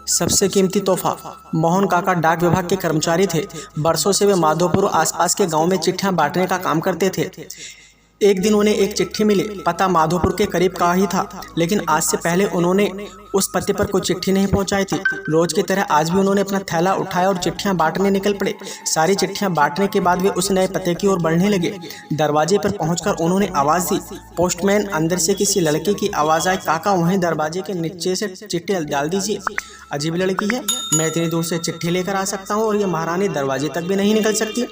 सबसे कीमती तोहफा। मोहन काका डाक विभाग के कर्मचारी थे। बरसों से वे माधोपुर और आसपास के गांव में चिट्ठियां बांटने का काम करते थे। एक दिन उन्हें एक चिट्ठी मिली। पता माधोपुर के करीब का ही था, लेकिन आज से पहले उन्होंने उस पते पर कोई चिट्ठी नहीं पहुंचाई थी। रोज की तरह आज भी उन्होंने अपना थैला उठाया और चिट्ठियां बांटने निकल पड़े। सारी चिट्ठियां बांटने के बाद वे उस नए पते की ओर बढ़ने लगे। दरवाजे पर पहुंचकर उन्होंने आवाज दी। पोस्टमैन। अंदर से किसी लड़के की आवाज आई। काका वहीं दरवाजे के नीचे से चिट्ठी डाल दीजिए। अजीब लड़की है, मैं इतनी दूर से चिट्ठी लेकर आ सकता हूँ और ये महारानी दरवाजे तक भी नहीं निकल सकती।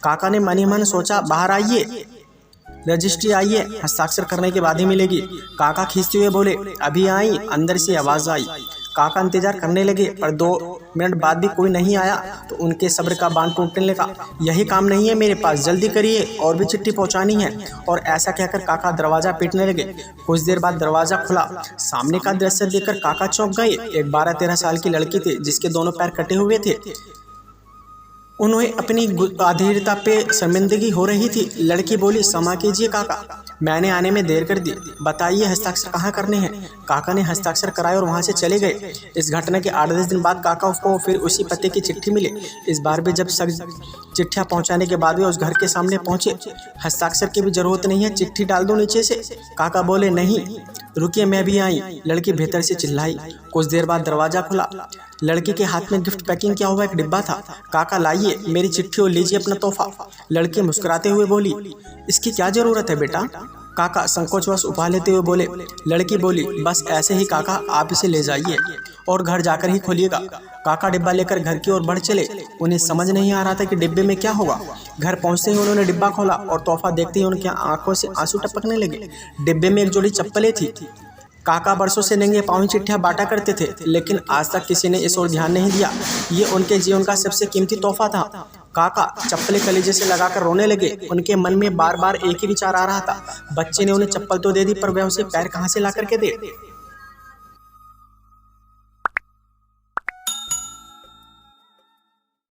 काका ने मन ही मन सोचा, बाहर आइए, रजिस्ट्री आइए, हस्ताक्षर करने के बाद ही मिलेगी। काका खींचते हुए बोले, अभी आई। अंदर से आवाज आई। काका इंतजार करने लगे, पर 2 मिनट बाद भी कोई नहीं आया तो उनके सब्र का बांध टूटने लगा। यही काम नहीं है मेरे पास, जल्दी करिए, और भी चिट्ठी पहुंचानी है। और ऐसा कहकर काका दरवाजा पीटने लगे। कुछ देर बाद दरवाजा खुला। सामने का दृश्य देखकर काका चौंक गए। एक 12-13 साल की लड़की थी जिसके दोनों पैर कटे हुए थे। उन्हें अपनी अधीरता पे शर्मिंदगी हो रही थी। लड़की बोली, क्षमा कीजिए काका, मैंने आने में देर कर दी। बताइए हस्ताक्षर कहाँ करने हैं। काका ने हस्ताक्षर कराए और वहाँ से चले गए। इस घटना के 8-10 दिन बाद काका को फिर उसी पते की चिट्ठी मिली। इस बार भी जब चिट्ठियाँ पहुँचाने के बाद वे उस घर के सामने पहुँचे। हस्ताक्षर की भी जरूरत नहीं है, चिट्ठी डाल दो नीचे से। काका बोले, नहीं रुकिए, मैं भी आई। लड़की भीतर से चिल्लाई। कुछ देर बाद दरवाजा खुला। लड़की के हाथ में गिफ्ट पैकिंग किया हुआ एक डिब्बा था। काका, लाइए मेरी चिट्ठी और लीजिए अपना तोहफा। लड़की मुस्कुराते हुए बोली, इसकी क्या जरूरत है बेटा। काका संकोचवश उपा लेते हुए बोले। लड़की बोली, बस ऐसे ही काका, आप इसे ले जाइए और घर जाकर ही खोलिएगा। काका डिब्बा लेकर घर की ओर बढ़ चले। उन्हें समझ नहीं आ रहा था कि डिब्बे में क्या होगा। घर पहुंचते ही उन्होंने डिब्बा खोला और तोहफा देखते ही उनकी आंखों से आंसू टपकने लगे। डिब्बे में एक जोड़ी चप्पलें थी। काका बरसों से नंगे पाँव ही चिट्ठियाँ बांटा करते थे, लेकिन आज तक किसी ने इस ओर ध्यान नहीं दिया। ये उनके जीवन का सबसे कीमती तोहफा था। काका चप्पलें कलीजे से लगाकर रोने लगे। उनके मन में बार बार एक ही विचार आ रहा था, बच्चे ने उन्हें चप्पल तो दे दी, पर वह उसे पैर कहाँ से ला करके दे।